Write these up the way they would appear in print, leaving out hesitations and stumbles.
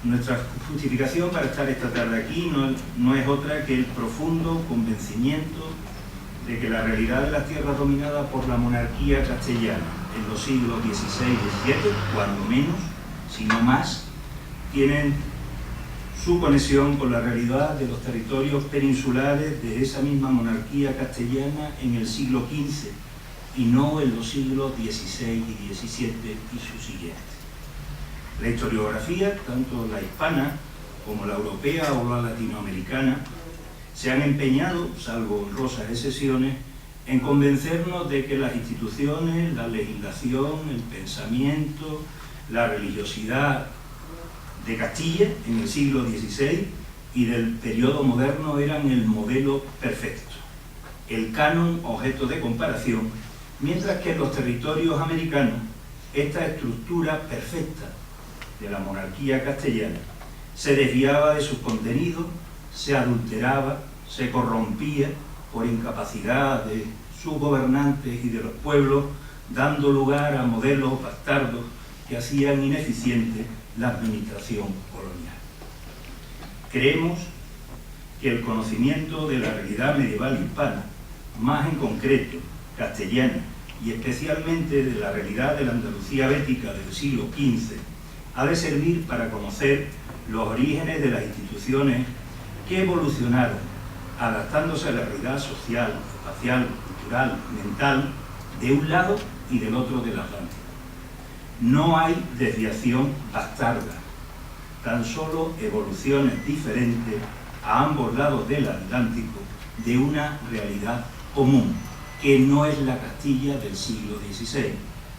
Nuestra justificación para estar esta tarde aquí no es otra que el profundo convencimiento de que la realidad de las tierras dominadas por la monarquía castellana en los siglos XVI y XVII, cuando menos, si no más, tienen su conexión con la realidad de los territorios peninsulares de esa misma monarquía castellana en el siglo XV y no en los siglos XVI y XVII y sus siguientes. La historiografía, tanto la hispana como la europea o la latinoamericana, se han empeñado, salvo honrosas excepciones, en convencernos de que las instituciones, la legislación, el pensamiento, la religiosidad de Castilla en el siglo XVI y del periodo moderno eran el modelo perfecto, el canon objeto de comparación, mientras que en los territorios americanos esta estructura perfecta de la monarquía castellana se desviaba de sus contenidos, se adulteraba, se corrompía por incapacidad de sus gobernantes y de los pueblos, dando lugar a modelos bastardos que hacían ineficiente la administración colonial. Creemos que el conocimiento de la realidad medieval hispana, más en concreto castellana y especialmente de la realidad de la Andalucía bética del siglo XV, ha de servir para conocer los orígenes de las instituciones que evolucionaron, adaptándose a la realidad social, espacial, cultural, mental, de un lado y del otro del Atlántico. No hay desviación bastarda, tan solo evoluciones diferentes a ambos lados del Atlántico de una realidad común, que no es la Castilla del siglo XVI,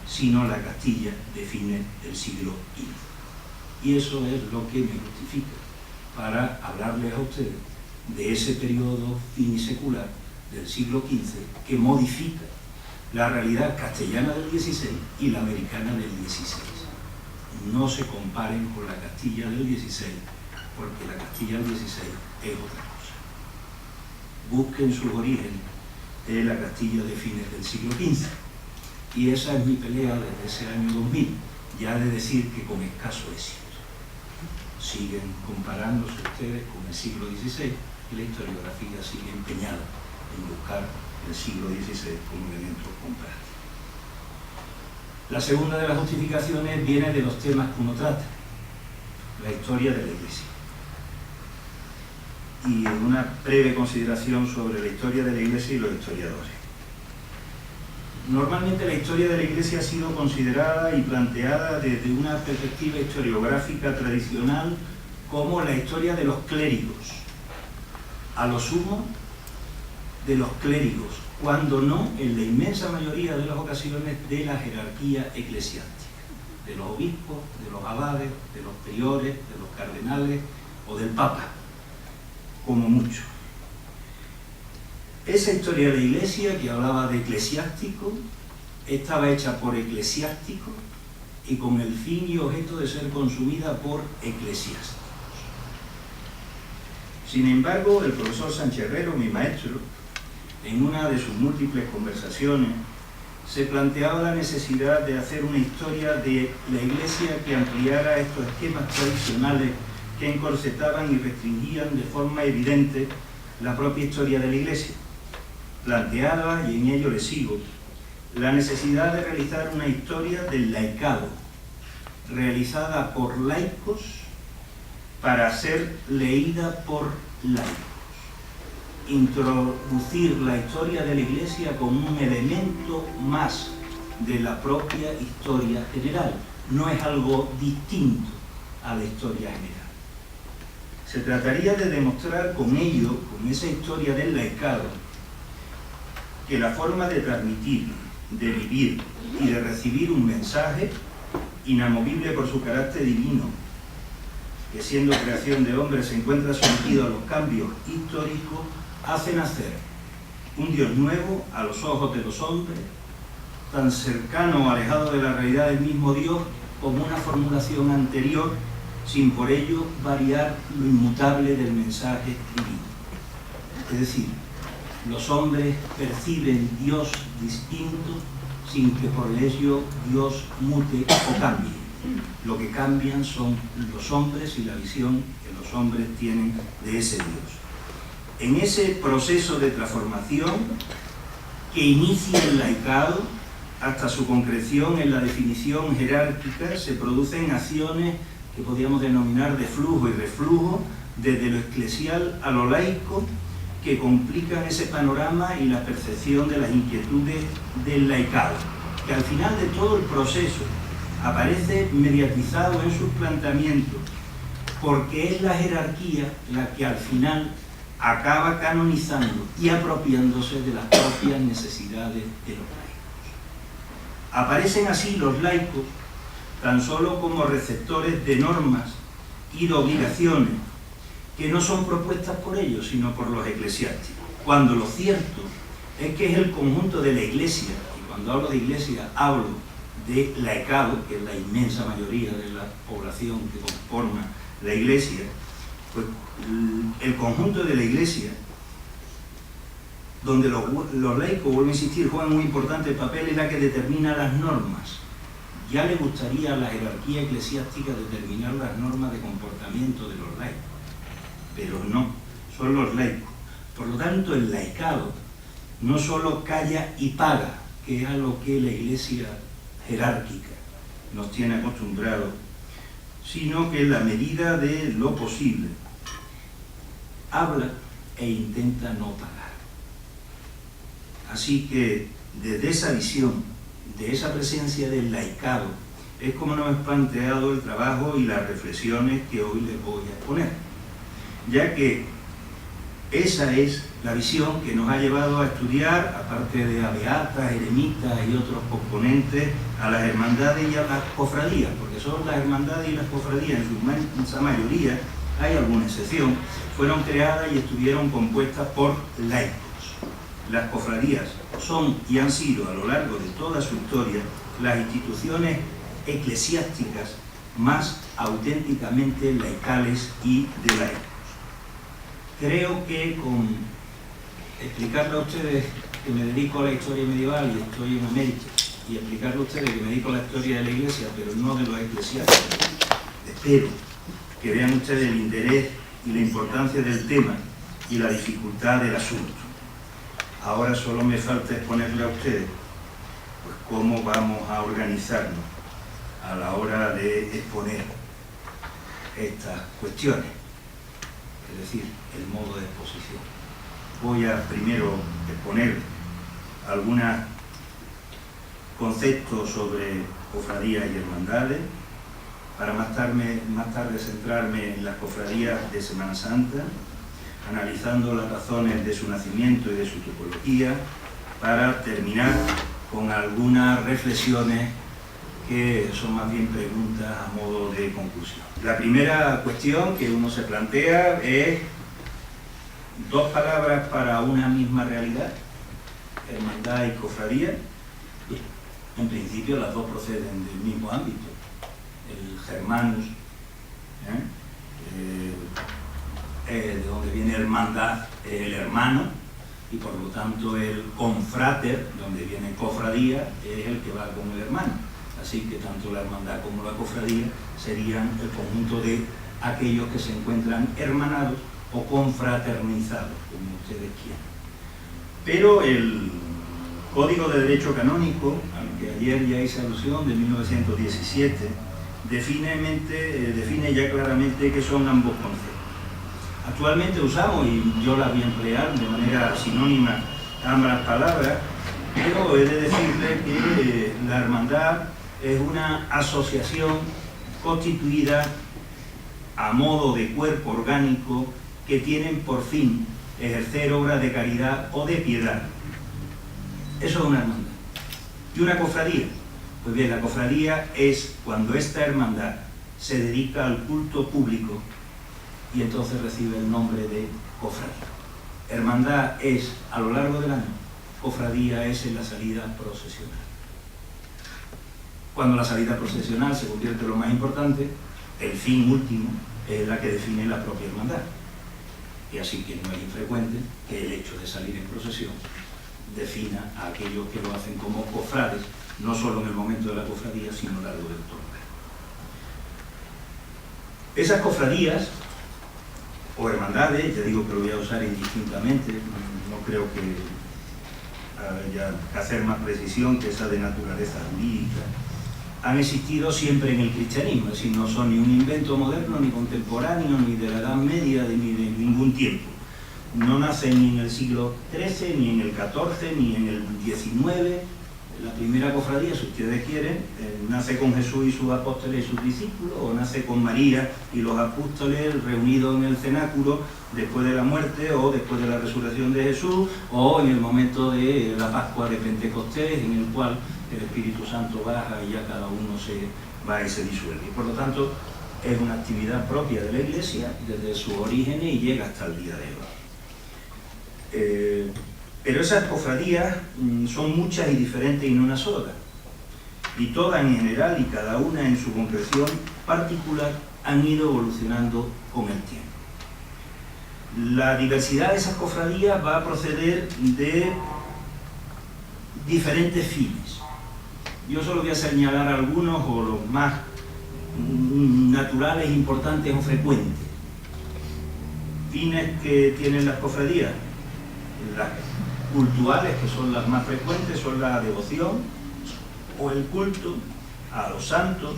sino la Castilla de fines del siglo XV. Y eso es lo que me justifica para hablarles a ustedes de ese periodo finisecular del siglo XV que modifica la realidad castellana del XVI y la americana del XVI. No se comparen con la Castilla del XVI, porque la Castilla del XVI es otra cosa. Busquen sus orígenes en la Castilla de fines del siglo XV. Y esa es mi pelea desde ese año 2000, ya de decir que con escaso éxito. Siguen comparándose ustedes con el siglo XVI y la historiografía sigue empeñada en buscar el siglo XVI como elemento comparativo. La segunda de las justificaciones viene de los temas que uno trata, la historia de la Iglesia. Y una breve consideración sobre la historia de la Iglesia y los historiadores. Normalmente la historia de la Iglesia ha sido considerada y planteada desde una perspectiva historiográfica tradicional como la historia de los clérigos, a lo sumo de los clérigos, cuando no, en la inmensa mayoría de las ocasiones, de la jerarquía eclesiástica, de los obispos, de los abades, de los priores, de los cardenales o del Papa, como mucho. Esa historia de la Iglesia que hablaba de eclesiástico estaba hecha por eclesiásticos y con el fin y objeto de ser consumida por eclesiásticos. Sin embargo, el profesor Sánchez Herrero, mi maestro, en una de sus múltiples conversaciones, se planteaba la necesidad de hacer una historia de la Iglesia que ampliara estos esquemas tradicionales que encorsetaban y restringían de forma evidente la propia historia de la Iglesia. Planteaba, y en ello le sigo, la necesidad de realizar una historia del laicado, realizada por laicos para ser leída por laicos. Introducir la historia de la Iglesia como un elemento más de la propia historia general. No es algo distinto a la historia general. Se trataría de demostrar con ello, con esa historia del laicado, que la forma de transmitir, de vivir y de recibir un mensaje, inamovible por su carácter divino, que siendo creación de hombre se encuentra sometido a los cambios históricos, hace nacer un Dios nuevo a los ojos de los hombres, tan cercano o alejado de la realidad del mismo Dios como una formulación anterior, sin por ello variar lo inmutable del mensaje divino. Es decir, los hombres perciben Dios distinto sin que por ello Dios mute o cambie. Lo que cambian son los hombres y la visión que los hombres tienen de ese Dios. En ese proceso de transformación que inicia el laicado hasta su concreción en la definición jerárquica, se producen acciones que podríamos denominar de flujo y reflujo, desde lo eclesial a lo laico, que complican ese panorama y la percepción de las inquietudes del laicado, que al final de todo el proceso aparece mediatizado en sus planteamientos, porque es la jerarquía la que al final acaba canonizando y apropiándose de las propias necesidades de los laicos. Aparecen así los laicos tan solo como receptores de normas y de obligaciones que no son propuestas por ellos, sino por los eclesiásticos. Cuando lo cierto es que es el conjunto de la Iglesia, y cuando hablo de Iglesia hablo de laicado, que es la inmensa mayoría de la población que conforma la Iglesia, pues el conjunto de la Iglesia, donde los laicos, vuelvo a insistir, juegan un muy importante papel, es la que determina las normas. Ya le gustaría a la jerarquía eclesiástica determinar las normas de comportamiento de los laicos, pero no, son los laicos. Por lo tanto, el laicado no solo calla y paga, que es a lo que la Iglesia jerárquica nos tiene acostumbrados, sino que en la medida de lo posible habla e intenta no pagar. Así que desde esa visión, de esa presencia del laicado, es como nos hemos planteado el trabajo y las reflexiones que hoy les voy a exponer, ya que esa es la visión que nos ha llevado a estudiar, aparte de a beatas, eremitas y otros componentes, a las hermandades y a las cofradías, porque son las hermandades y las cofradías, en su inmensa mayoría, hay alguna excepción, fueron creadas y estuvieron compuestas por laicos. Las cofradías son y han sido a lo largo de toda su historia las instituciones eclesiásticas más auténticamente laicales y de laicos. Creo que con explicarle a ustedes que me dedico a la historia medieval y estoy en América, y explicarle a ustedes que me dedico a la historia de la Iglesia, pero no de los eclesiásticos, espero que vean ustedes el interés y la importancia del tema y la dificultad del asunto. Ahora solo me falta exponerle a ustedes pues, cómo vamos a organizarnos a la hora de exponer estas cuestiones, es decir, el modo de exposición. Voy a primero exponer algunos conceptos sobre cofradías y hermandades, para más tarde centrarme en las cofradías de Semana Santa, analizando las razones de su nacimiento y de su tipología, para terminar con algunas reflexiones que son más bien preguntas a modo de conclusión. La primera cuestión que uno se plantea es dos palabras para una misma realidad, hermandad y cofradía. En principio las dos proceden del mismo ámbito, el germanus, de donde viene hermandad, el hermano, y por lo tanto el confrater, donde viene cofradía, es el que va con el hermano. Así que tanto la hermandad como la cofradía serían el conjunto de aquellos que se encuentran hermanados o confraternizados, como ustedes quieran. Pero el Código de Derecho Canónico, al que ayer ya hice alusión, de 1917, define ya claramente qué son ambos conceptos. Actualmente usamos, y yo las voy a emplear de manera sinónima ambas palabras, pero he de decirle que la hermandad es una asociación constituida a modo de cuerpo orgánico que tienen por fin ejercer obras de caridad o de piedad. Eso es una hermandad. ¿Y una cofradía? Pues bien, la cofradía es cuando esta hermandad se dedica al culto público y entonces recibe el nombre de cofradía. Hermandad es a lo largo del año, cofradía es en la salida procesional. Cuando la salida procesional se convierte en lo más importante, el fin último es la que define la propia hermandad. Y así que no es infrecuente que el hecho de salir en procesión defina a aquellos que lo hacen como cofrades, no solo en el momento de la cofradía, sino a lo largo del todo. Esas cofradías o hermandades, ya digo que lo voy a usar indistintamente, no creo que haya que hacer más precisión que esa de naturaleza jurídica, han existido siempre en el cristianismo, es decir, no son ni un invento moderno, ni contemporáneo, ni de la Edad Media, ni de ningún tiempo. No nacen ni en el siglo XIII, ni en el XIV, ni en el XIX. La primera cofradía, si ustedes quieren, nace con Jesús y sus apóstoles y sus discípulos, o nace con María y los apóstoles reunidos en el cenáculo después de la muerte o después de la resurrección de Jesús, o en el momento de la Pascua de Pentecostés, en el cual el Espíritu Santo baja y ya cada uno se va y se disuelve. Por lo tanto, es una actividad propia de la Iglesia desde sus orígenes y llega hasta el día de hoy. Pero esas cofradías son muchas y diferentes y no una sola. Y todas en general y cada una en su concreción particular han ido evolucionando con el tiempo. La diversidad de esas cofradías va a proceder de diferentes fines. Yo solo voy a señalar algunos o los más naturales, importantes o frecuentes. Fines que tienen las cofradías. Las cultuales, que son las más frecuentes, son la devoción o el culto a los santos,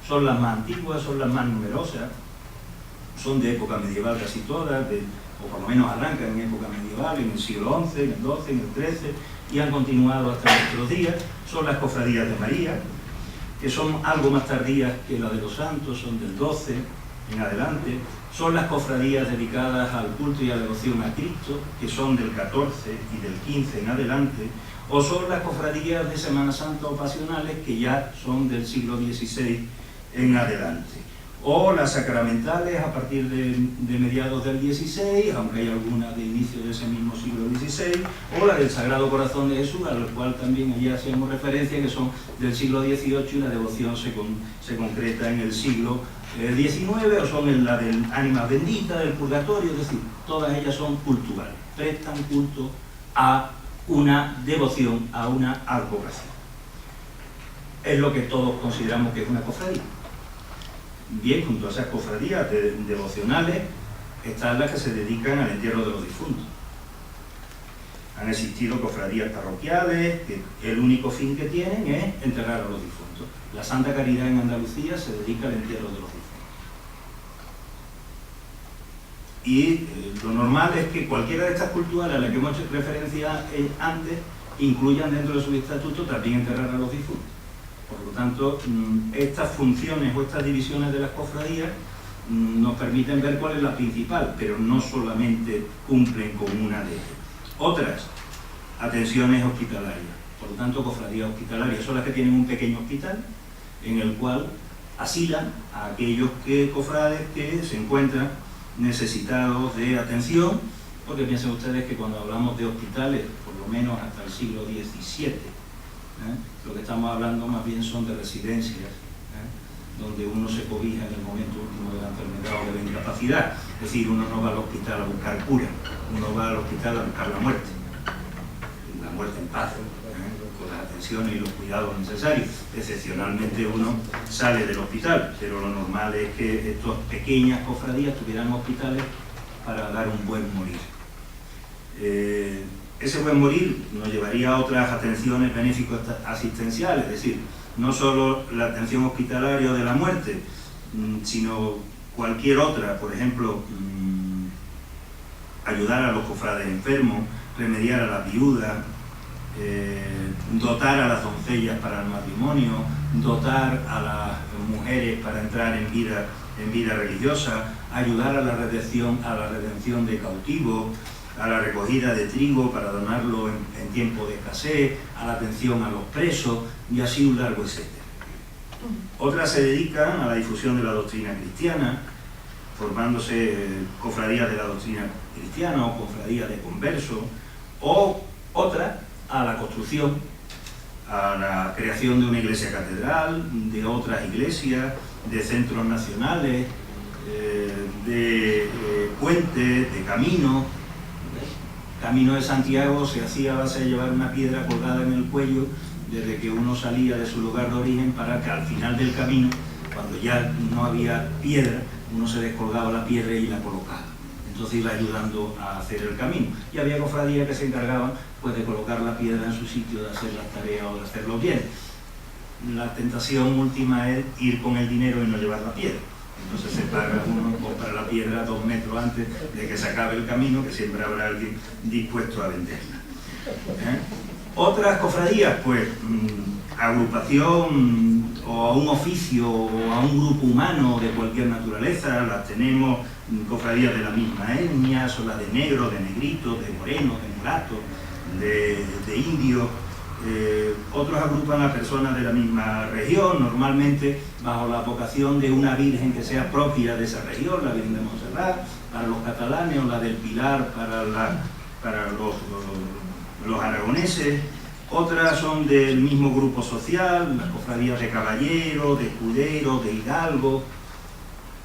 son las más antiguas, son las más numerosas, son de época medieval casi todas, o por lo menos arrancan en época medieval, en el siglo XI, en el XII, en el XIII, y han continuado hasta nuestros días. Son las cofradías de María, que son algo más tardías que las de los santos, son del XII en adelante. Son las cofradías dedicadas al culto y a la devoción a Cristo, que son del XIV y del XV en adelante, o son las cofradías de Semana Santa o pasionales, que ya son del siglo XVI en adelante, o las sacramentales a partir de mediados del XVI, aunque hay algunas de inicio de ese mismo siglo XVI, o la del Sagrado Corazón de Jesús, al cual también allí hacemos referencia, que son del siglo XVIII, y la devoción se concreta en el siglo XIX, o son en la del ánima bendita, del purgatorio, es decir, todas ellas son cultuales, prestan culto a una devoción, a una advocación. Es lo que todos consideramos que es una cofradía. Bien, junto a esas cofradías devocionales están las que se dedican al entierro de los difuntos. Han existido cofradías parroquiales que el único fin que tienen es enterrar a los difuntos. La Santa Caridad en Andalucía se dedica al entierro de los difuntos. Y lo normal es que cualquiera de estas culturas a las que hemos hecho referencia antes incluyan dentro de su estatuto también enterrar a los difuntos. Por lo tanto, estas funciones o estas divisiones de las cofradías nos permiten ver cuál es la principal, pero no solamente cumplen con una de ellas. Otras, atenciones hospitalarias. Por lo tanto, cofradías hospitalarias son las que tienen un pequeño hospital en el cual asilan a aquellos cofrades que se encuentran necesitados de atención, porque piensen ustedes que cuando hablamos de hospitales, por lo menos hasta el siglo XVII, lo que estamos hablando más bien son de residencias, donde uno se cobija en el momento último de la enfermedad o de la incapacidad. Es decir, uno no va al hospital a buscar cura, uno va al hospital a buscar la muerte en paz, con las atenciones y los cuidados necesarios. Excepcionalmente uno sale del hospital, pero lo normal es que estas pequeñas cofradías tuvieran hospitales para dar un buen morir. Ese buen morir nos llevaría a otras atenciones benéficas asistenciales, es decir, no solo la atención hospitalaria de la muerte, sino cualquier otra, por ejemplo, ayudar a los cofrades enfermos, remediar a las viudas, dotar a las doncellas para el matrimonio, dotar a las mujeres para entrar en vida religiosa, ayudar a la redención de cautivos, a la recogida de trigo para donarlo en tiempo de escasez, a la atención a los presos, y así un largo etcétera. Otras se dedican a la difusión de la doctrina cristiana, formándose cofradías de la doctrina cristiana o cofradías de conversos, o otras a la construcción, a la creación de una iglesia catedral, de otras iglesias, de centros nacionales, de puentes, de caminos. Camino de Santiago se hacía a base de llevar una piedra colgada en el cuello desde que uno salía de su lugar de origen, para que al final del camino, cuando ya no había piedra, uno se descolgaba la piedra y la colocaba. Entonces iba ayudando a hacer el camino. Y había cofradías que se encargaban pues, de colocar la piedra en su sitio, de hacer las tareas o de hacerlo bien. La tentación última es ir con el dinero y no llevar la piedra. Entonces se paga uno, compra la piedra 2 metros antes de que se acabe el camino, que siempre habrá alguien dispuesto a venderla. Otras cofradías, pues, agrupación o a un oficio o a un grupo humano de cualquier naturaleza, las tenemos cofradías de la misma etnia, son las de negro, de negrito, de moreno, de mulato, de indio. Otros agrupan a personas de la misma región, normalmente bajo la vocación de una virgen que sea propia de esa región, la Virgen de Montserrat, para los catalanes, o la del Pilar para los aragoneses. Otras son del mismo grupo social, las cofradías de caballeros, de escuderos, de hidalgo.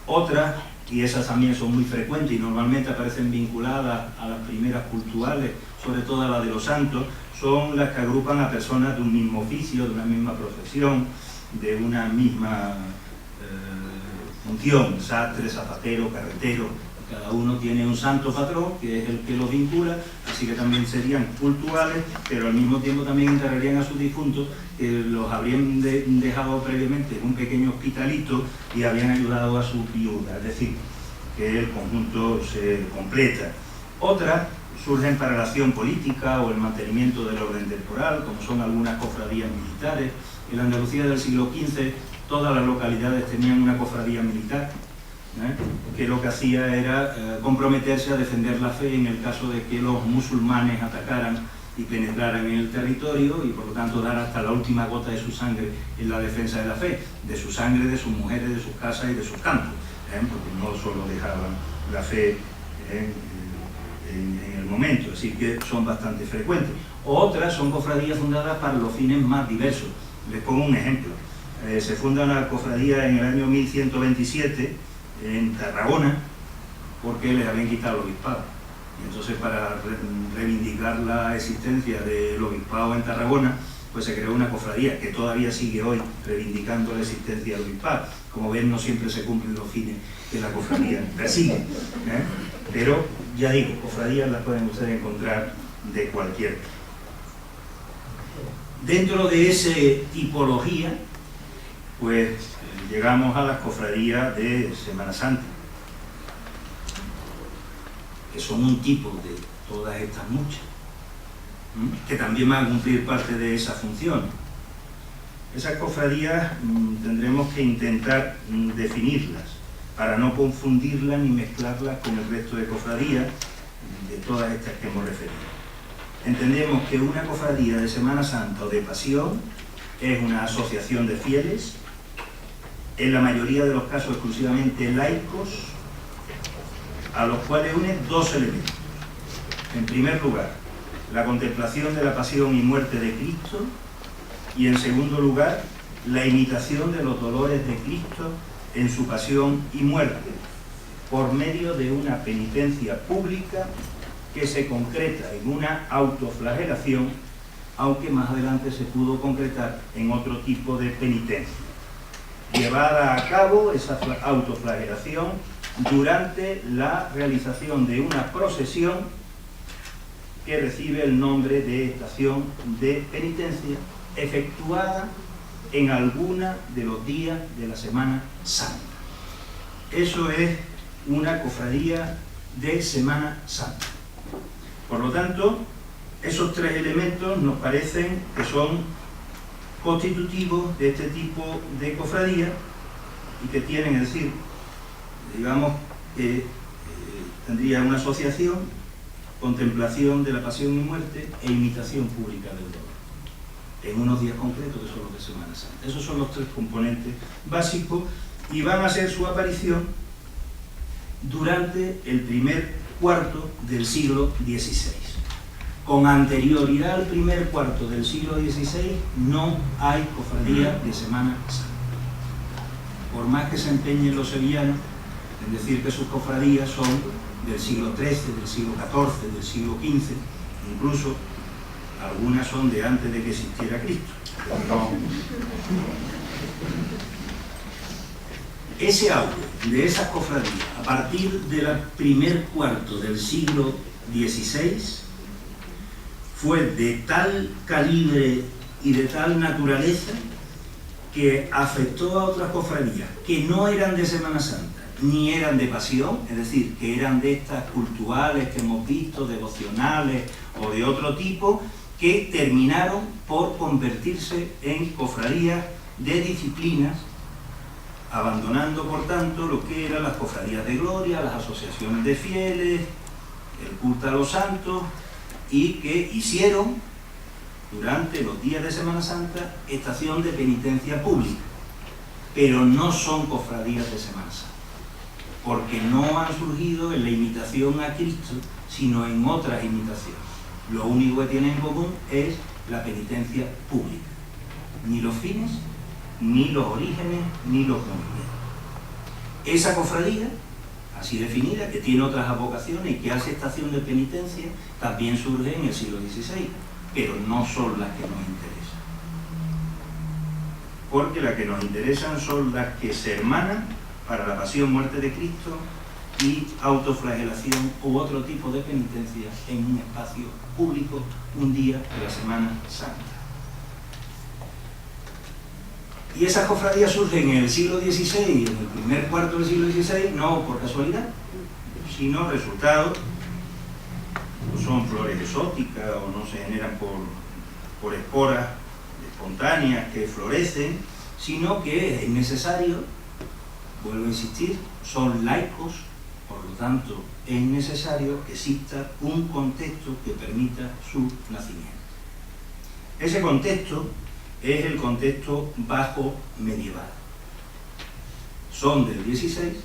Otras, y esas también son muy frecuentes y normalmente aparecen vinculadas a las primeras cultuales, sobre todo a la de los santos, son las que agrupan a personas de un mismo oficio, de una misma profesión, de una misma función, sastre, zapatero, carretero. Cada uno tiene un santo patrón, que es el que los vincula, así que también serían cultuales, pero al mismo tiempo también enterrarían a sus difuntos, que los habrían dejado previamente en un pequeño hospitalito y habrían ayudado a sus viudas, es decir, que el conjunto se completa. Otras surgen para la acción política o el mantenimiento del orden temporal, como son algunas cofradías militares. En la Andalucía del siglo XV, todas las localidades tenían una cofradía militar, que lo que hacía era comprometerse a defender la fe en el caso de que los musulmanes atacaran y penetraran en el territorio y por lo tanto dar hasta la última gota de su sangre en la defensa de la fe, de su sangre, de sus mujeres, de sus casas y de sus campos, porque no solo dejaban la fe en el momento, así que son bastante frecuentes. Otras son cofradías fundadas para los fines más diversos. Les pongo un ejemplo. Se funda una cofradía en el año 1127 en Tarragona porque les habían quitado el obispado. Y entonces, para reivindicar la existencia del obispado en Tarragona, pues se creó una cofradía que todavía sigue hoy reivindicando la existencia del obispado. Como ven, no siempre se cumplen los fines que la cofradía persigue, pero ya digo, cofradías las pueden ustedes encontrar de cualquier. Dentro de esa tipología, pues llegamos a las cofradías de Semana Santa, que son un tipo de todas estas muchas, que también van a cumplir parte de esa función. Esas cofradías tendremos que intentar definirlas para no confundirlas ni mezclarlas con el resto de cofradías de todas estas que hemos referido. Entendemos que una cofradía de Semana Santa o de Pasión es una asociación de fieles, en la mayoría de los casos exclusivamente laicos, a los cuales unen dos elementos. En primer lugar, la contemplación de la pasión y muerte de Cristo, y en segundo lugar, la imitación de los dolores de Cristo en su pasión y muerte, por medio de una penitencia pública que se concreta en una autoflagelación, aunque más adelante se pudo concretar en otro tipo de penitencia. Llevada a cabo esa autoflagelación durante la realización de una procesión que recibe el nombre de estación de penitencia, efectuada en alguna de los días de la Semana Santa. Eso es una cofradía de Semana Santa. Por lo tanto, esos tres elementos nos parecen que son constitutivos de este tipo de cofradía y que tienen, es decir, digamos que tendría una asociación, contemplación de la pasión y muerte e imitación pública del dolor, en unos días concretos que son los de Semana Santa. Esos son los tres componentes básicos y van a hacer su aparición durante el primer cuarto del siglo XVI. Con anterioridad al primer cuarto del siglo XVI no hay cofradía de Semana Santa. Por más que se empeñen los sevillanos en decir que sus cofradías son del siglo XIII, del siglo XIV, del siglo XV, incluso algunas son de antes de que existiera Cristo. No. Ese auge de esas cofradías, a partir del primer cuarto del siglo XVI, fue de tal calibre y de tal naturaleza que afectó a otras cofradías que no eran de Semana Santa, ni eran de pasión, es decir, que eran de estas cultuales que hemos visto, devocionales o de otro tipo, que terminaron por convertirse en cofradías de disciplinas, abandonando por tanto lo que eran las cofradías de gloria, las asociaciones de fieles, el culto a los santos, y que hicieron durante los días de Semana Santa estación de penitencia pública, pero no son cofradías de Semana Santa, porque no han surgido en la imitación a Cristo, sino en otras imitaciones. Lo único que tienen en común es la penitencia pública, ni los fines, ni los orígenes, ni los movimientos. Esa cofradía, así definida, que tiene otras advocaciones y que hace estación de penitencia, también surge en el siglo XVI, pero no son las que nos interesan. Porque las que nos interesan son las que se hermanan para la pasión, muerte de Cristo y autoflagelación u otro tipo de penitencia en un espacio público, un día de la Semana Santa. Y esas cofradías surgen en el siglo XVI, en el primer cuarto del siglo XVI, no por casualidad, sino resultado, no son flores exóticas o no se generan por esporas espontáneas que florecen, sino que es necesario, vuelvo a insistir, son laicos, por lo tanto es necesario que exista un contexto que permita su nacimiento. Ese contexto es el contexto bajo medieval. Son del XVI,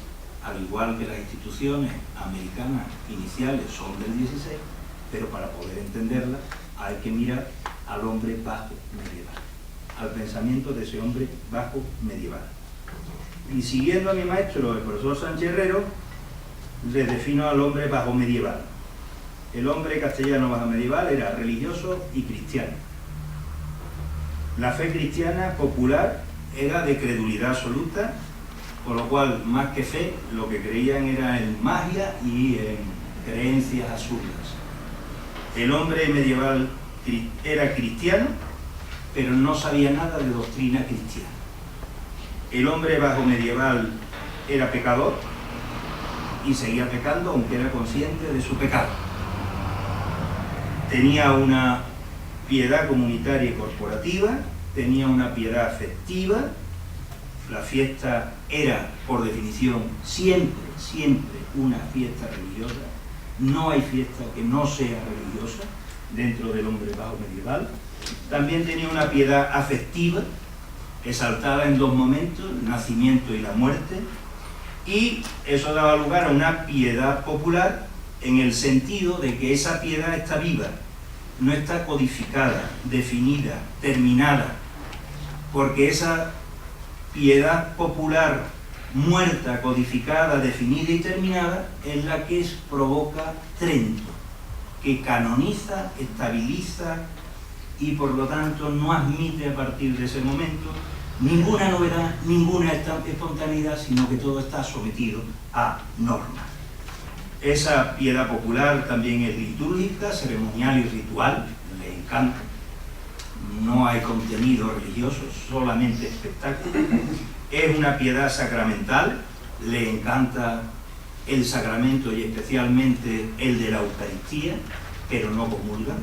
al igual que las instituciones americanas iniciales son del XVI, pero para poder entenderlas hay que mirar al hombre bajo medieval, al pensamiento de ese hombre bajo medieval. Y siguiendo a mi maestro, el profesor Sánchez Herrero, le defino al hombre bajo medieval. El hombre castellano bajo medieval era religioso y cristiano. La fe cristiana popular era de credulidad absoluta, con lo cual, más que fe, lo que creían era en magia y en creencias absurdas. El hombre medieval era cristiano, pero no sabía nada de doctrina cristiana. El hombre bajo medieval era pecador y seguía pecando, aunque era consciente de su pecado. Tenía una piedad comunitaria y corporativa, tenía una piedad afectiva. La fiesta era, por definición, siempre una fiesta religiosa. No hay fiesta que no sea religiosa dentro del hombre bajo medieval. También tenía una piedad afectiva, exaltada en dos momentos, el nacimiento y la muerte, y eso daba lugar a una piedad popular en el sentido de que esa piedad está viva, no está codificada, definida, terminada, porque esa piedad popular muerta, codificada, definida y terminada es la que provoca Trento, que canoniza, estabiliza y por lo tanto no admite a partir de ese momento ninguna novedad, ninguna espontaneidad, sino que todo está sometido a normas. Esa piedad popular también es litúrgica, ceremonial y ritual, le encanta. No hay contenido religioso, solamente espectáculo. Es una piedad sacramental, le encanta el sacramento y especialmente el de la Eucaristía, pero no comulga.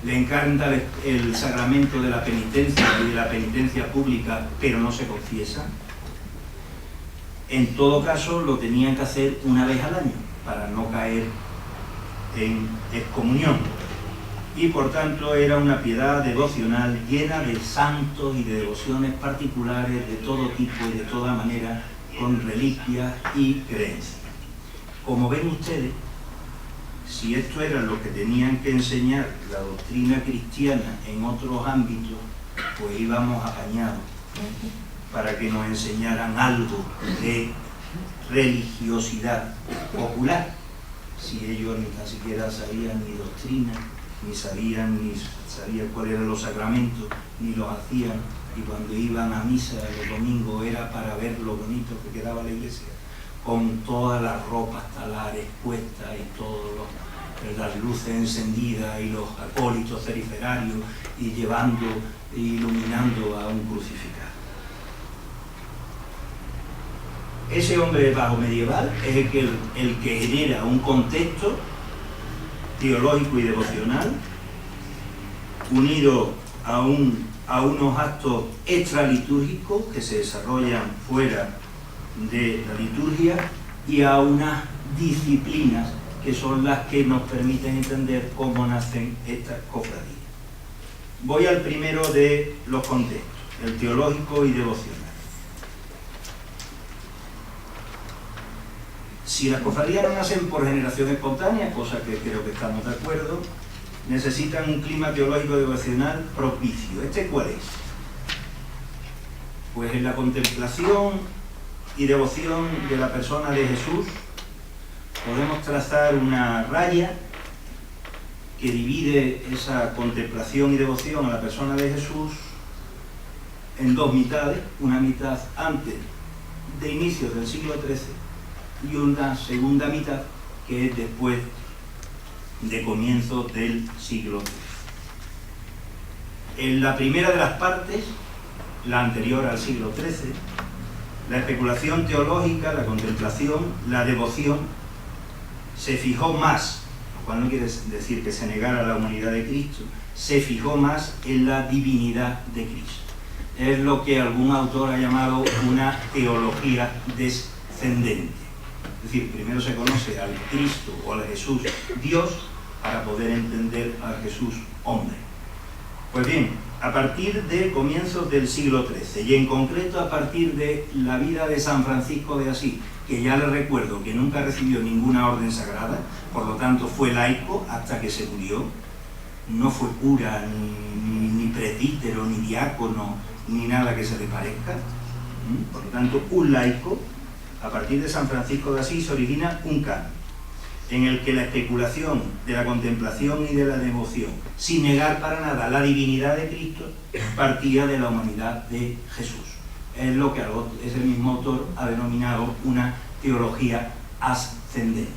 Le encanta el sacramento de la penitencia y de la penitencia pública, pero no se confiesa. En todo caso, lo tenían que hacer una vez al año para no caer en excomunión. Y por tanto era una piedad devocional llena de santos y de devociones particulares de todo tipo y de toda manera, con reliquias y creencias. Como ven ustedes, si esto era lo que tenían que enseñar la doctrina cristiana en otros ámbitos, pues íbamos apañados para que nos enseñaran algo de religiosidad popular, si ellos ni tan siquiera sabían ni doctrina, ni sabían cuáles eran los sacramentos, ni los hacían y cuando iban a misa los domingos era para ver lo bonito que quedaba la iglesia, con todas las ropas talares puestas y todas las luces encendidas y los acólitos periferarios y llevando e iluminando a un crucificado. Ese hombre bajo medieval es el que genera un contexto teológico y devocional unido a unos actos extralitúrgicos que se desarrollan fuera de la liturgia y a unas disciplinas que son las que nos permiten entender cómo nacen estas cofradías. Voy al primero de los contextos, el teológico y devocional. Si las cofradías no nacen por generación espontánea, cosa que creo que estamos de acuerdo, necesitan un clima teológico y devocional propicio. ¿Este cuál es? Pues en la contemplación y devoción de la persona de Jesús podemos trazar una raya que divide esa contemplación y devoción a la persona de Jesús en dos mitades, una mitad antes de inicios del siglo XIII y una segunda mitad que es después de comienzos del siglo XIII. En la primera de las partes, la anterior al siglo XIII, la especulación teológica, la contemplación, la devoción, se fijó más, lo cual no quiere decir que se negara la humanidad de Cristo, se fijó más en la divinidad de Cristo. Es lo que algún autor ha llamado una teología descendente. Es decir, primero se conoce al Cristo o al Jesús Dios para poder entender al Jesús hombre. Pues bien, a partir de comienzos del siglo XIII y en concreto a partir de la vida de San Francisco de Asís, que ya le recuerdo que nunca recibió ninguna orden sagrada, por lo tanto fue laico hasta que se murió, no fue cura, ni presbítero, ni diácono, ni nada que se le parezca, por lo tanto un laico. A partir de San Francisco de Asís se origina un canon en el que la especulación de la contemplación y de la devoción, sin negar para nada la divinidad de Cristo, partía de la humanidad de Jesús. Es lo que ese mismo autor ha denominado una teología ascendente,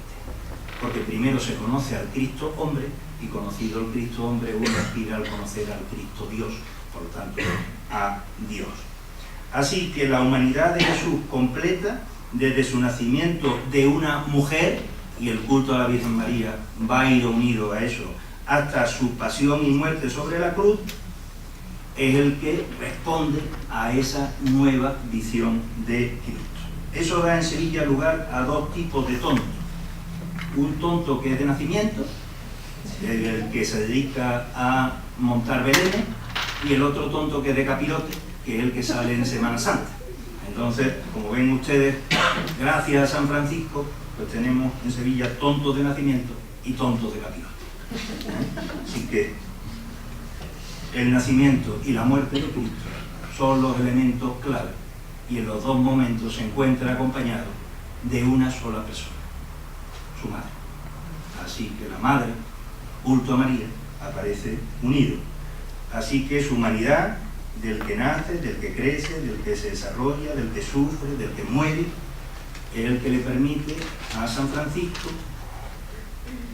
porque primero se conoce al Cristo hombre y conocido el Cristo hombre uno aspira al conocer al Cristo Dios, por lo tanto a Dios. Así que la humanidad de Jesús completa desde su nacimiento de una mujer, y el culto a la Virgen María va a ir unido a eso, hasta su pasión y muerte sobre la cruz, es el que responde a esa nueva visión de Cristo. Eso da en Sevilla lugar a dos tipos de tontos. Un tonto que es de nacimiento, el que se dedica a montar belenes, y el otro tonto que es de capirote, que es el que sale en Semana Santa. Entonces, como ven ustedes, gracias a San Francisco, pues tenemos en Sevilla tontos de nacimiento y tontos de capirote. Así que el nacimiento y la muerte de Cristo son los elementos clave, y en los dos momentos se encuentra acompañado de una sola persona, su madre. Así que la madre, culto a María, aparece unido. Así que su humanidad, del que nace, del que crece, del que se desarrolla, del que sufre, del que muere, es el que le permite a San Francisco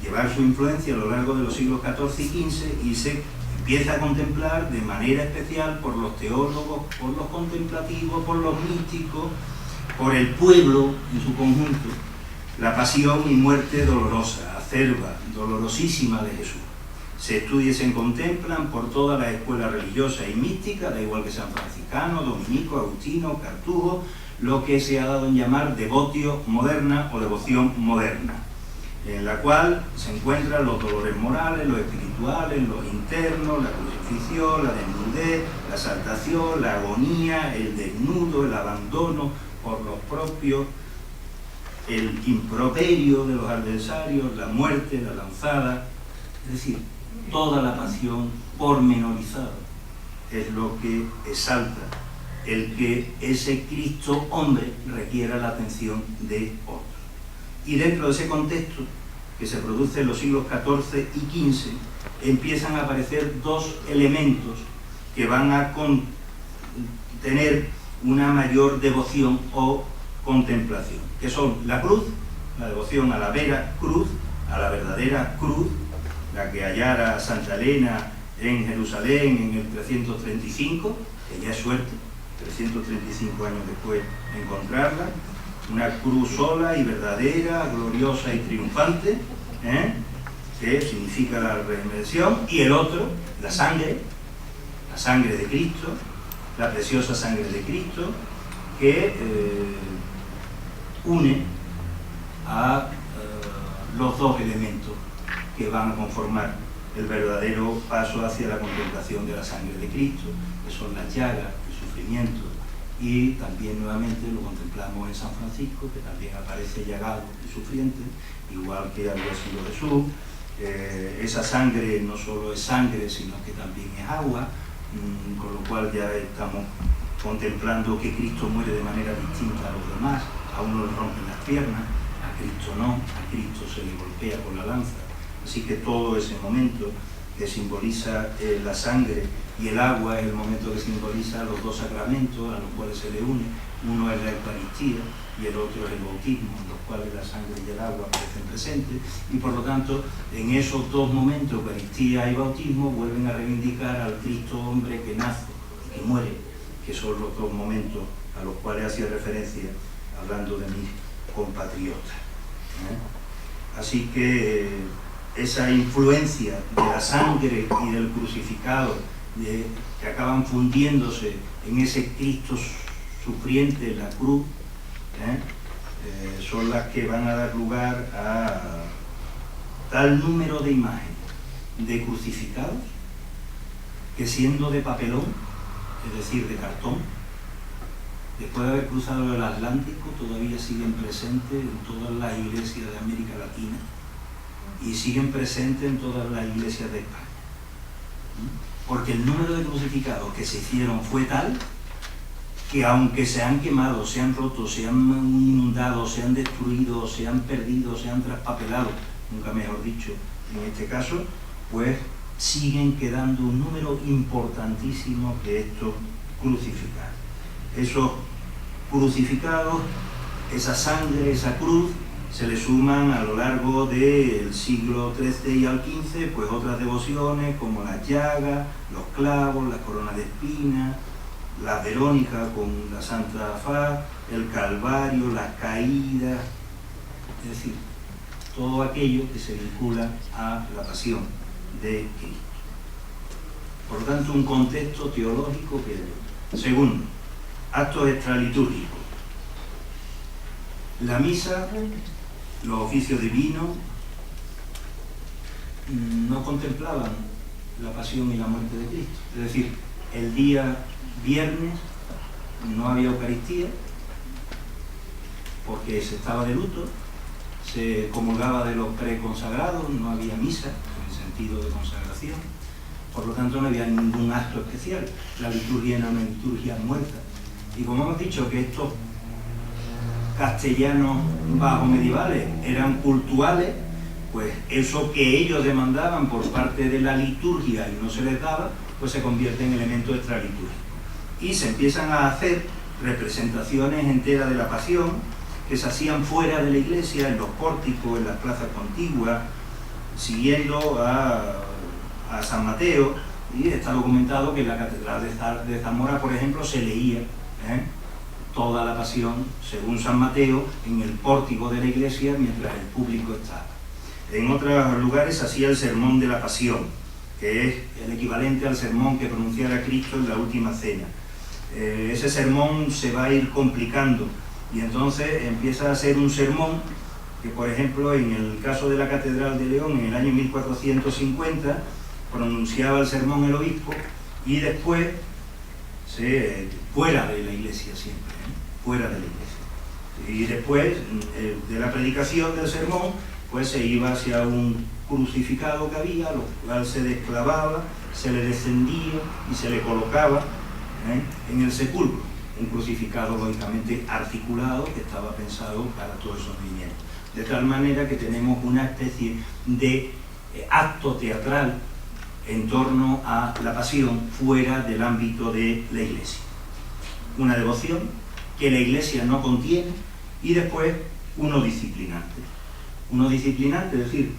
llevar su influencia a lo largo de los siglos XIV y XV, y se empieza a contemplar de manera especial por los teólogos, por los contemplativos, por los místicos, por el pueblo en su conjunto, la pasión y muerte dolorosa, acerba, dolorosísima de Jesús. Se estudia y se contemplan por todas las escuelas religiosas y místicas, da igual que sean franciscanos, dominicos, agustinos, cartujos, lo que se ha dado en llamar devotio moderna o devoción moderna, en la cual se encuentran los dolores morales, los espirituales, los internos, la crucifixión, la desnudez, la exaltación, la agonía, el desnudo, el abandono por los propios, el improperio de los adversarios, la muerte, la lanzada, es decir, toda la pasión pormenorizada es lo que exalta el que ese Cristo hombre requiera la atención de otros. Y dentro de ese contexto, que se produce en los siglos XIV y XV, empiezan a aparecer dos elementos que van a tener una mayor devoción o contemplación, que son la cruz, la devoción a la vera cruz, a la verdadera cruz, la que hallara Santa Elena en Jerusalén en el 335, que ya es suerte, 335 años después encontrarla, una cruz sola y verdadera, gloriosa y triunfante, que significa la redención, y el otro, la sangre de Cristo, la preciosa sangre de Cristo, que une a los dos elementos que van a conformar el verdadero paso hacia la contemplación de la sangre de Cristo, que son las llagas, el sufrimiento, y también nuevamente lo contemplamos en San Francisco, que también aparece llagado y sufriente, igual que había sido Jesús. Esa sangre no solo es sangre, sino que también es agua, con lo cual ya estamos contemplando que Cristo muere de manera distinta a los demás. A uno le rompen las piernas, a Cristo no, a Cristo se le golpea con la lanza. Así que todo ese momento que simboliza la sangre y el agua es el momento que simboliza los dos sacramentos a los cuales se le une. Uno es la Eucaristía y el otro es el bautismo, en los cuales la sangre y el agua aparecen presentes, y por lo tanto en esos dos momentos, Eucaristía y bautismo, vuelven a reivindicar al Cristo hombre que nace, que muere, que son los dos momentos a los cuales hacía referencia hablando de mis compatriotas. Así que esa influencia de la sangre y del crucificado, que acaban fundiéndose en ese Cristo sufriente en la cruz, son las que van a dar lugar a tal número de imágenes de crucificados que, siendo de papelón, es decir, de cartón, después de haber cruzado el Atlántico, todavía siguen presentes en todas las iglesias de América Latina y siguen presentes en todas las iglesias de España. Porque el número de crucificados que se hicieron fue tal que, aunque se han quemado, se han roto, se han inundado, se han destruido, se han perdido, se han traspapelado, nunca mejor dicho en este caso, pues siguen quedando un número importantísimo de estos crucificados. Esos crucificados, esa sangre, esa cruz, se le suman a lo largo del siglo XIII y al XV, pues otras devociones como las llagas, los clavos, la corona de espinas, la Verónica con la Santa Faz, el Calvario, las caídas, es decir, todo aquello que se vincula a la pasión de Cristo. Por lo tanto, un contexto teológico que... Segundo, actos extralitúrgicos. La misa, los oficios divinos, no contemplaban la pasión y la muerte de Cristo. Es decir, el día viernes no había Eucaristía porque se estaba de luto, se comulgaba de los preconsagrados, no había misa en el sentido de consagración, por lo tanto no había ningún acto especial. La liturgia era una liturgia muerta. Y como hemos dicho que estos castellanos bajo medievales eran cultuales, pues eso que ellos demandaban por parte de la liturgia y no se les daba, pues se convierte en elemento extralitúrgico. Y se empiezan a hacer representaciones enteras de la pasión que se hacían fuera de la iglesia, en los pórticos, en las plazas contiguas, siguiendo a San Mateo, y está documentado que en la catedral de Zamora, por ejemplo, se leía toda la pasión, según San Mateo, en el pórtico de la iglesia mientras el público estaba. En otros lugares se hacía el sermón de la pasión, que es el equivalente al sermón que pronunciara Cristo en la última cena. Ese sermón se va a ir complicando y entonces empieza a ser un sermón que, por ejemplo, en el caso de la Catedral de León, en el año 1450, pronunciaba el sermón el obispo y después, fuera de la iglesia siempre, fuera de la iglesia. Y después de la predicación del sermón, pues se iba hacia un crucificado que había, lo cual se desclavaba, se le descendía y se le colocaba en el sepulcro. Un crucificado lógicamente articulado que estaba pensado para todos esos movimientos. De tal manera que tenemos una especie de acto teatral en torno a la pasión fuera del ámbito de la iglesia. una devoción que la Iglesia no contiene, y después uno disciplinante. Uno disciplinante, es decir,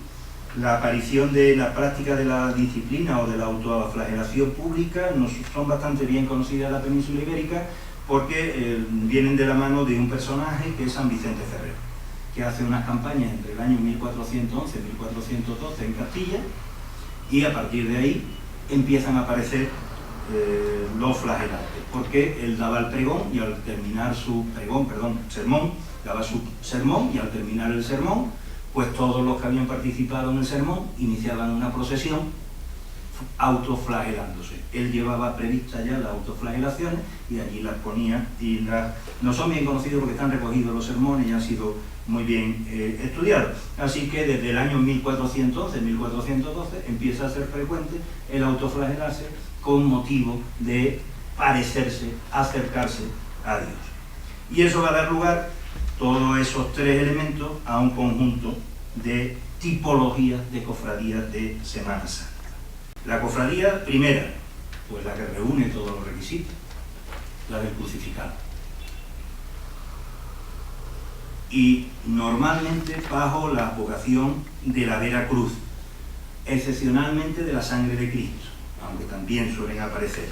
la aparición de la práctica de la disciplina o de la autoflagelación pública son bastante bien conocidas en la península ibérica, porque vienen de la mano de un personaje que es San Vicente Ferrer, que hace unas campañas entre el año 1411 y 1412 en Castilla, y a partir de ahí empiezan a aparecer los flagelantes, porque él daba el pregón y al terminar su sermón, daba su sermón, y al terminar el sermón, pues todos los que habían participado en el sermón iniciaban una procesión autoflagelándose. Él llevaba previstas ya las autoflagelaciones y allí las ponía, y no son bien conocidos porque están recogidos los sermones y han sido muy bien estudiados. Así que desde el año 1411-1412 empieza a ser frecuente el autoflagelarse con motivo de parecerse, acercarse a Dios. Y eso va a dar lugar, todos esos tres elementos, a un conjunto de tipologías de cofradías de Semana Santa. La cofradía primera, pues la que reúne todos los requisitos, la del crucificado. Y normalmente bajo la advocación de la Vera Cruz, excepcionalmente de la sangre de Cristo, aunque también suelen aparecer.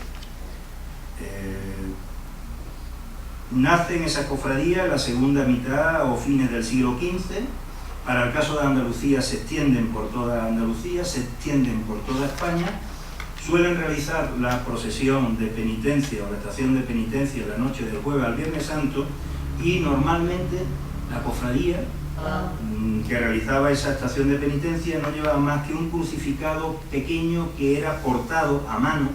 Nace en esa cofradía en la segunda mitad o fines del siglo XV. Para el caso de Andalucía se extienden por toda Andalucía, se extienden por toda España. Suelen realizar la procesión de penitencia o la estación de penitencia la noche del jueves al Viernes Santo, y normalmente la cofradía que realizaba esa estación de penitencia no llevaba más que un crucificado pequeño que era portado a mano.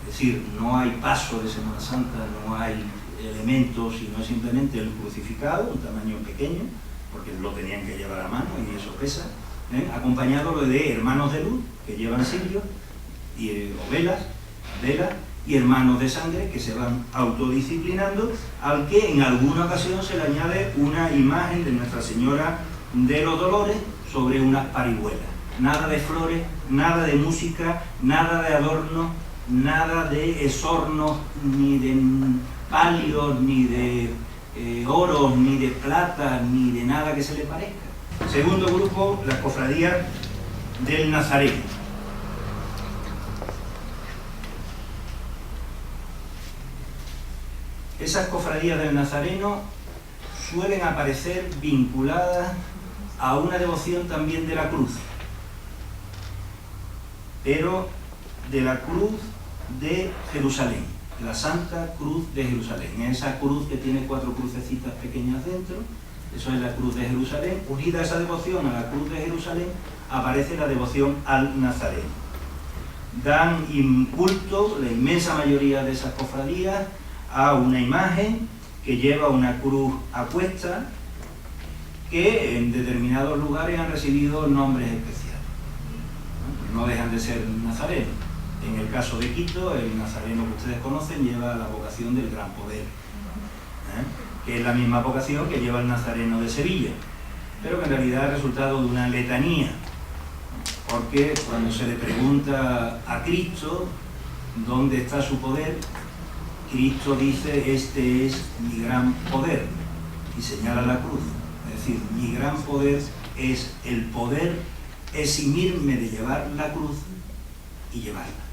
Es decir, no hay paso de Semana Santa, no hay elementos, sino simplemente el crucificado, un tamaño pequeño, porque lo tenían que llevar a mano y eso pesa, acompañado de hermanos de luz que llevan cirios o velas, y hermanos de sangre que se van autodisciplinando, al que en alguna ocasión se le añade una imagen de Nuestra Señora de los Dolores sobre unas parihuelas. Nada de flores, nada de música, nada de adornos, nada de esornos, ni de palios, ni de oros, ni de plata, ni de nada que se le parezca. Segundo grupo, las cofradías del Nazareno. Esas cofradías del Nazareno suelen aparecer vinculadas a una devoción también de la cruz, pero de la cruz de Jerusalén, la Santa Cruz de Jerusalén. Esa cruz que tiene 4 crucecitas pequeñas dentro, eso es la Cruz de Jerusalén. Unida a esa devoción a la Cruz de Jerusalén aparece la devoción al Nazareno. Dan culto, la inmensa mayoría de esas cofradías, a una imagen que lleva una cruz a cuesta, que en determinados lugares han recibido nombres especiales. No dejan de ser nazarenos. En el caso de Quito, el nazareno que ustedes conocen lleva la vocación del Gran Poder, que es la misma vocación que lleva el nazareno de Sevilla, pero que en realidad es resultado de una letanía, porque cuando se le pregunta a Cristo dónde está su poder, Cristo dice: este es mi gran poder, y señala la cruz. Es decir, mi gran poder es el poder eximirme de llevar la cruz y llevarla.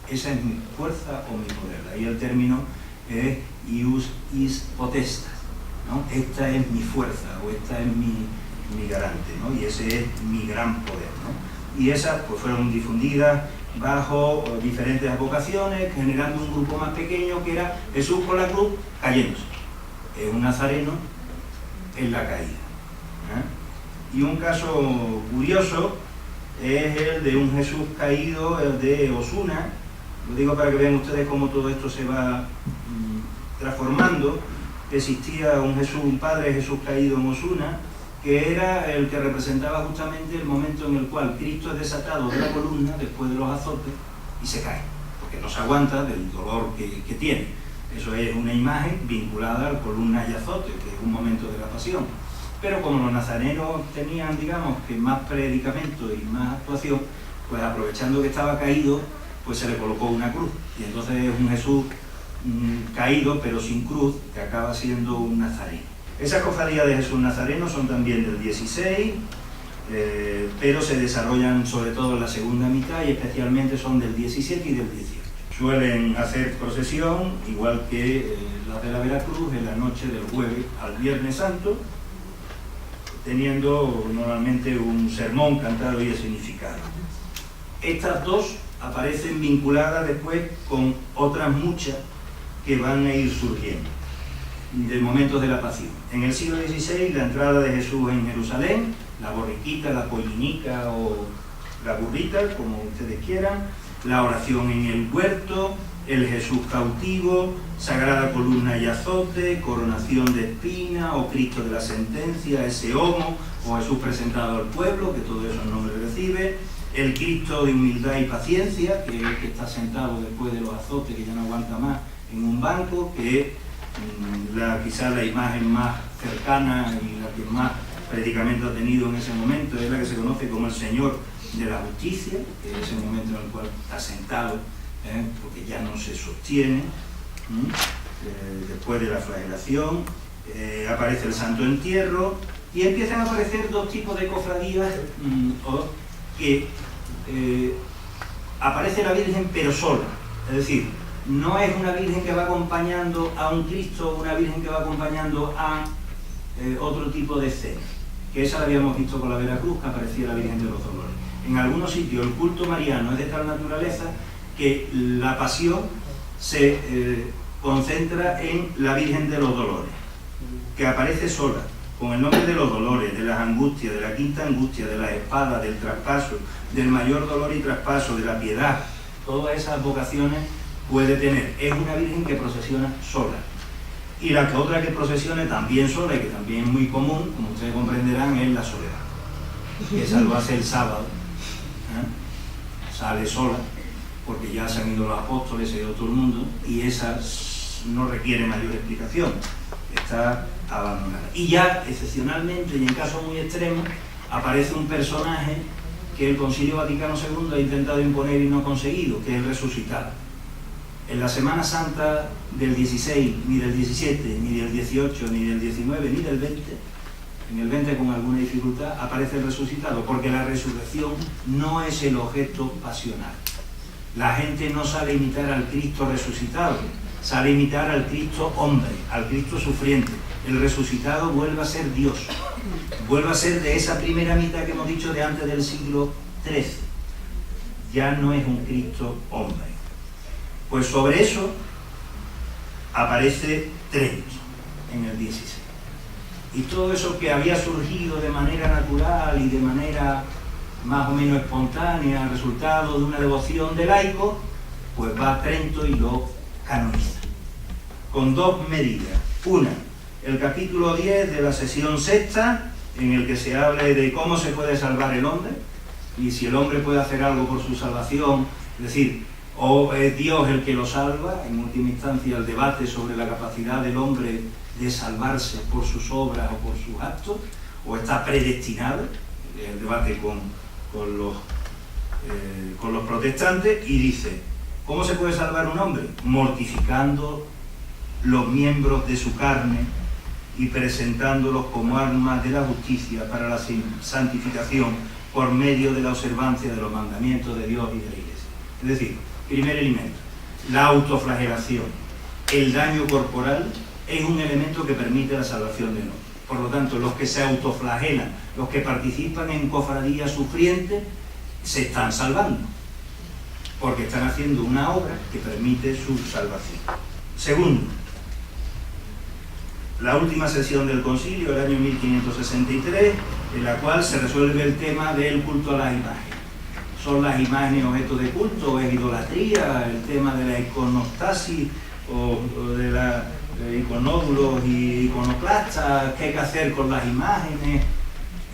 Esa es mi fuerza o mi poder. De ahí el término es ius is potestas, ¿no? Esta es mi fuerza, o esta es mi garante, ¿no? Y ese es mi gran poder, ¿no? Y esas pues fueron difundidas bajo diferentes advocaciones, generando un grupo más pequeño que era Jesús con la cruz cayéndose. Es un nazareno en la caída. Y un caso curioso es el de un Jesús caído, el de Osuna. Lo digo para que vean ustedes cómo todo esto se va transformando. Existía un Padre Jesús caído en Osuna, que era el que representaba justamente el momento en el cual Cristo es desatado de la columna después de los azotes y se cae, porque no se aguanta del dolor que tiene. Eso es una imagen vinculada a la columna y azote, que es un momento de la pasión. Pero como los nazarenos tenían, digamos, que más predicamento y más actuación, pues aprovechando que estaba caído, pues se le colocó una cruz. Y entonces es un Jesús caído, pero sin cruz, que acaba siendo un nazareno. Esas cofradías de Jesús Nazareno son también del 16, pero se desarrollan sobre todo en la segunda mitad y especialmente son del 17 y del 18. Suelen hacer procesión, igual que las de la Veracruz, en la noche del jueves al Viernes Santo, teniendo normalmente un sermón cantado y escenificado. Estas dos aparecen vinculadas después con otras muchas que van a ir surgiendo de momentos de la pasión. En el siglo XVI, la entrada de Jesús en Jerusalén, la borriquita, la pollinica o la burrita, como ustedes quieran, la oración en el huerto, el Jesús cautivo, sagrada columna y azote, coronación de espina o Cristo de la sentencia, ese homo o Jesús presentado al pueblo, que todos esos nombres recibe, el Cristo de humildad y paciencia, que es el que está sentado después de los azotes, que ya no aguanta más, en un banco, que es quizás la imagen más cercana y la que más predicamento ha tenido en ese momento, es la que se conoce como el Señor de la Justicia, que es ese momento en el cual está sentado, porque ya no se sostiene, después de la flagelación, aparece el Santo Entierro, y empiezan a aparecer dos tipos de cofradías, que aparece la Virgen pero sola, es decir, no es una Virgen que va acompañando a un Cristo, una Virgen que va acompañando a otro tipo de escena, que esa la habíamos visto con la Veracruz, que aparecía la Virgen de los Dolores. En algunos sitios el culto mariano es de tal naturaleza que la pasión se concentra en la Virgen de los Dolores, que aparece sola, con el nombre de los dolores, de las angustias, de la quinta angustia, de la espada, del traspaso, del mayor dolor y traspaso, de la piedad. Todas esas vocaciones puede tener. Es una Virgen que procesiona sola. Y la otra que procesione también sola, y que también es muy común, como ustedes comprenderán, es la soledad. Esa lo hace el sábado, sale sola, porque ya se han ido los apóstoles, se ha ido todo el mundo, y esa no requiere mayor explicación, está abandonada. Y ya, excepcionalmente, y en casos muy extremos, aparece un personaje que el Concilio Vaticano II ha intentado imponer y no ha conseguido, que es el resucitado. En la Semana Santa del 16, ni del 17, ni del 18, ni del 19, ni del 20, en el 20 con alguna dificultad, aparece el resucitado, porque la resurrección no es el objeto pasional. La gente no sale a imitar al Cristo resucitado, sale a imitar al Cristo hombre, al Cristo sufriente. El resucitado vuelve a ser Dios, vuelve a ser de esa primera mitad que hemos dicho de antes del siglo XIII. Ya no es un Cristo hombre. Pues sobre eso aparece Trento en el 16. Y todo eso que había surgido de manera natural y de manera más o menos espontánea, resultado de una devoción de laicos, pues va a Trento y lo canoniza. Con dos medidas. Una, el capítulo 10 de la sesión sexta, en el que se habla de cómo se puede salvar el hombre, y si el hombre puede hacer algo por su salvación, es decir, o es Dios el que lo salva, en última instancia el debate sobre la capacidad del hombre de salvarse por sus obras o por sus actos, o está predestinado, el debate con los protestantes, y dice, ¿cómo se puede salvar un hombre? Mortificando los miembros de su carne y presentándolos como armas de la justicia para la santificación por medio de la observancia de los mandamientos de Dios y de la Iglesia. Es decir, primer elemento, la autoflagelación, el daño corporal, es un elemento que permite la salvación del hombre. Por lo tanto, los que se autoflagelan, los que participan en cofradías sufrientes, se están salvando, porque están haciendo una obra que permite su salvación. Segundo, la última sesión del concilio, el año 1563, en la cual se resuelve el tema del culto a las imágenes. ¿Son las imágenes objeto de culto o es idolatría? El tema de la iconostasis o de la iconódulos y iconoclastas, ¿qué hay que hacer con las imágenes?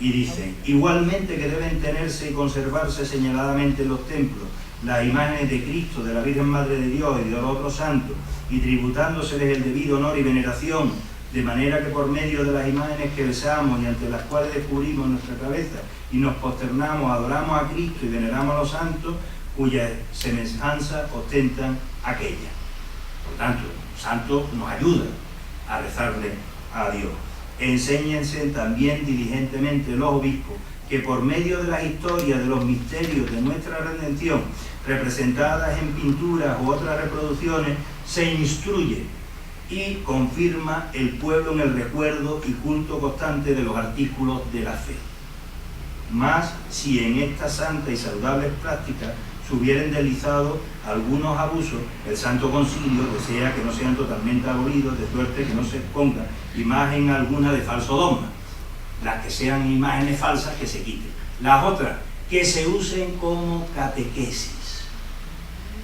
Y dice, igualmente que deben tenerse y conservarse señaladamente en los templos las imágenes de Cristo, de la Virgen Madre de Dios y de los otros santos, y tributándoseles el debido honor y veneración, de manera que por medio de las imágenes que besamos y ante las cuales descubrimos nuestra cabeza y nos posternamos, adoramos a Cristo y veneramos a los santos, cuya semejanza ostentan aquella. Por tanto, los santos nos ayudan a rezarle a Dios. Enséñense también diligentemente los obispos que por medio de las historias de los misterios de nuestra redención, representadas en pinturas u otras reproducciones, se instruye y confirma el pueblo en el recuerdo y culto constante de los artículos de la fe. Mas si en estas santas y saludables prácticas se hubieran deslizado algunos abusos, el Santo Concilio desea que no sean totalmente abolidos, de suerte que no se ponga imagen alguna de falso dogma. Las que sean imágenes falsas, que se quiten. Las otras, que se usen como catequesis.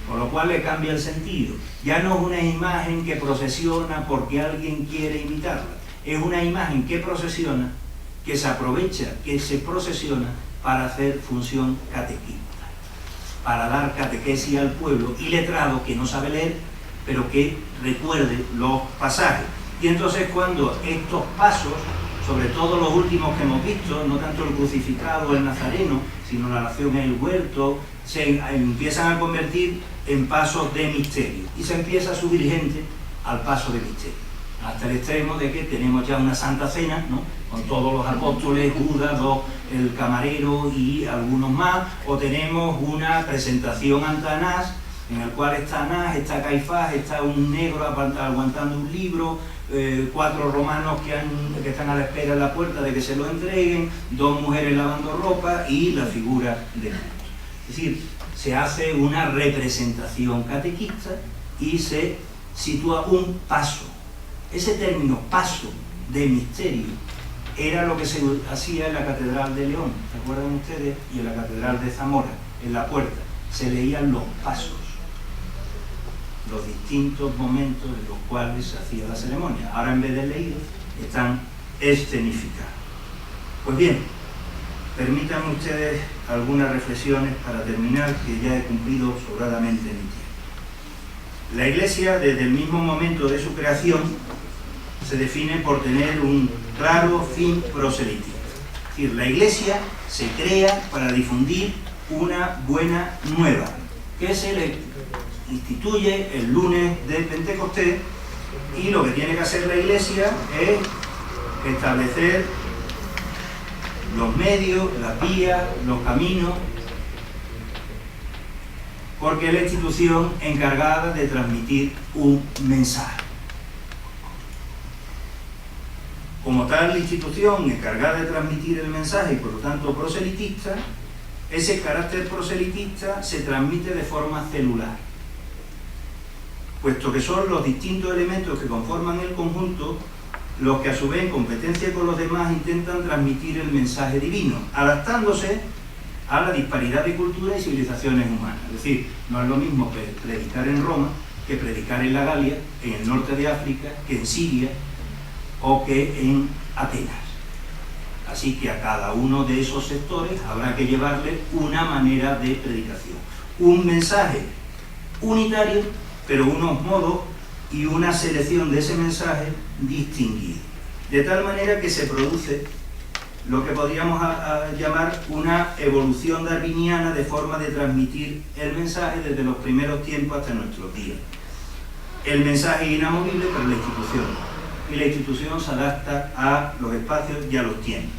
Con lo cual le cambia el sentido. Ya no es una imagen que procesiona porque alguien quiere imitarla. Es una imagen que procesiona, que se aprovecha, que se procesiona para hacer función catequista, para dar catequesis al pueblo iletrado que no sabe leer, pero que recuerde los pasajes. Y entonces cuando estos pasos, sobre todo los últimos que hemos visto, no tanto el crucificado, el nazareno, sino la nación en el huerto, se empiezan a convertir en pasos de misterio y se empieza a subir gente al paso de misterio, hasta el extremo de que tenemos ya una Santa Cena, ¿no?, con todos los apóstoles, Judas, el camarero y algunos más, o tenemos una presentación ante Anás, en el cual está Anás, está Caifás, está un negro aguantando un libro, 4 romanos que están a la espera en la puerta de que se lo entreguen, 2 mujeres lavando ropa y la figura de Cristo. Es decir, se hace una representación catequista y se sitúa un paso. Ese término paso de misterio era lo que se hacía en la Catedral de León, ¿se acuerdan ustedes? Y en la Catedral de Zamora, en la puerta, se leían los pasos, los distintos momentos en los cuales se hacía la ceremonia. Ahora, en vez de leídos, están escenificados. Pues bien, permítanme ustedes algunas reflexiones para terminar, que ya he cumplido sobradamente mi tiempo. La Iglesia, desde el mismo momento de su creación, se define por tener un claro fin proselitista. Es decir, la Iglesia se crea para difundir una buena nueva, que se le instituye el lunes de Pentecostés, y lo que tiene que hacer la Iglesia es establecer los medios, las vías, los caminos, porque es la institución encargada de transmitir un mensaje. Como tal, la institución encargada de transmitir el mensaje y por lo tanto proselitista, ese carácter proselitista se transmite de forma celular, puesto que son los distintos elementos que conforman el conjunto los que a su vez en competencia con los demás intentan transmitir el mensaje divino, adaptándose a la disparidad de culturas y civilizaciones humanas. Es decir, no es lo mismo predicar en Roma que predicar en la Galia, en el norte de África, que en Siria o que en Atenas. Así que a cada uno de esos sectores habrá que llevarle una manera de predicación, un mensaje unitario, pero unos modos y una selección de ese mensaje distinguido, de tal manera que se produce lo que podríamos llamar una evolución darwiniana de forma de transmitir el mensaje desde los primeros tiempos hasta nuestros días. El mensaje es inamovible para la institución, y la institución se adapta a los espacios y a los tiempos.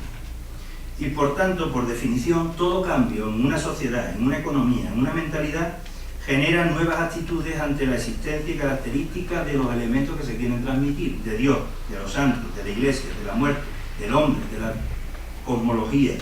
Y por tanto, por definición, todo cambio en una sociedad, en una economía, en una mentalidad, genera nuevas actitudes ante la existencia y características de los elementos que se quieren transmitir, de Dios, de los santos, de la Iglesia, de la muerte, del hombre, de la cosmología,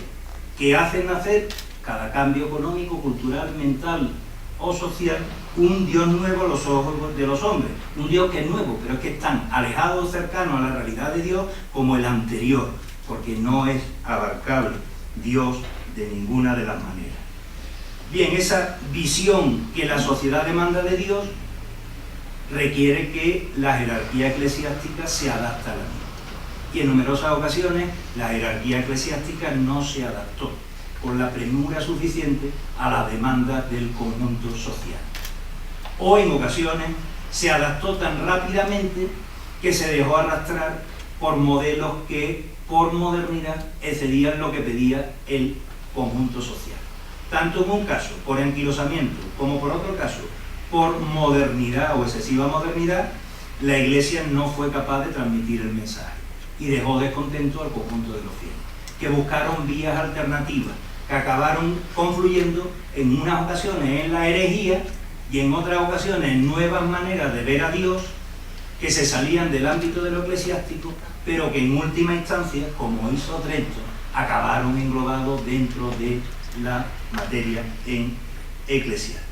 que hacen nacer cada cambio económico, cultural, mental o social, un Dios nuevo a los ojos de los hombres, un Dios que es nuevo, pero es que es tan alejado o cercano a la realidad de Dios como el anterior, porque no es abarcable Dios de ninguna de las maneras. Bien, esa visión que la sociedad demanda de Dios requiere que la jerarquía eclesiástica se adapte a la misma. Y en numerosas ocasiones la jerarquía eclesiástica no se adaptó con la premura suficiente a las demandas del conjunto social. O en ocasiones se adaptó tan rápidamente que se dejó arrastrar por modelos que por modernidad excedían lo que pedía el conjunto social. tanto en un caso por enquilosamiento como por otro caso por modernidad o excesiva modernidad, la Iglesia no fue capaz de transmitir el mensaje y dejó descontento al conjunto de los fieles, que buscaron vías alternativas, que acabaron confluyendo en unas ocasiones en la herejía y en otras ocasiones en nuevas maneras de ver a Dios que se salían del ámbito de lo eclesiástico, pero que en última instancia, como hizo Trento, acabaron englobados dentro de la materia en eclesiástica.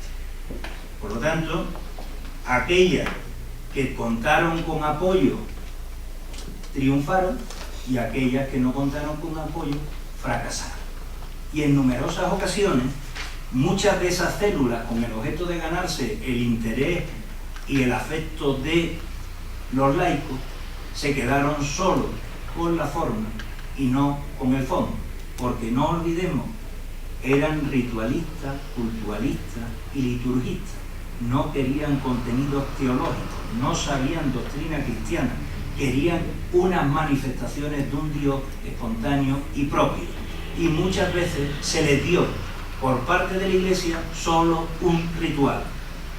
Por lo tanto, aquellas que contaron con apoyo triunfaron y aquellas que no contaron con apoyo fracasaron. Y en numerosas ocasiones, muchas de esas células con el objeto de ganarse el interés y el afecto de los laicos se quedaron solo con la forma y no con el fondo, porque no olvidemos, eran ritualistas, cultualistas y liturgistas, no querían contenidos teológicos, no sabían doctrina cristiana, querían unas manifestaciones de un Dios espontáneo y propio, y muchas veces se les dio por parte de la Iglesia solo un ritual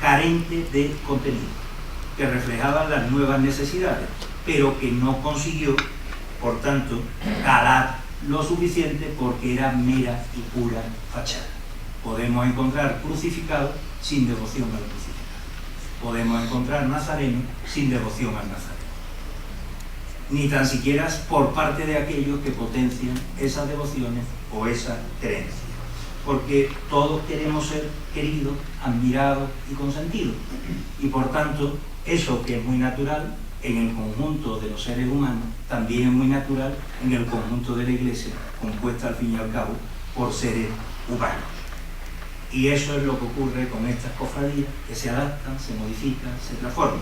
carente de contenido, que reflejaba las nuevas necesidades, pero que no consiguió, por tanto, calar lo suficiente porque era mera y pura fachada. Podemos encontrar crucificados sin devoción al crucificado. Podemos encontrar nazarenos sin devoción al nazareno. Ni tan siquiera por parte de aquellos que potencian esas devociones o esas creencias. Porque todos queremos ser queridos, admirados y consentidos. Y por tanto, eso que es muy natural en el conjunto de los seres humanos, también es muy natural en el conjunto de la Iglesia, compuesta al fin y al cabo por seres humanos. Y eso es lo que ocurre con estas cofradías, que se adaptan, se modifican, se transforman.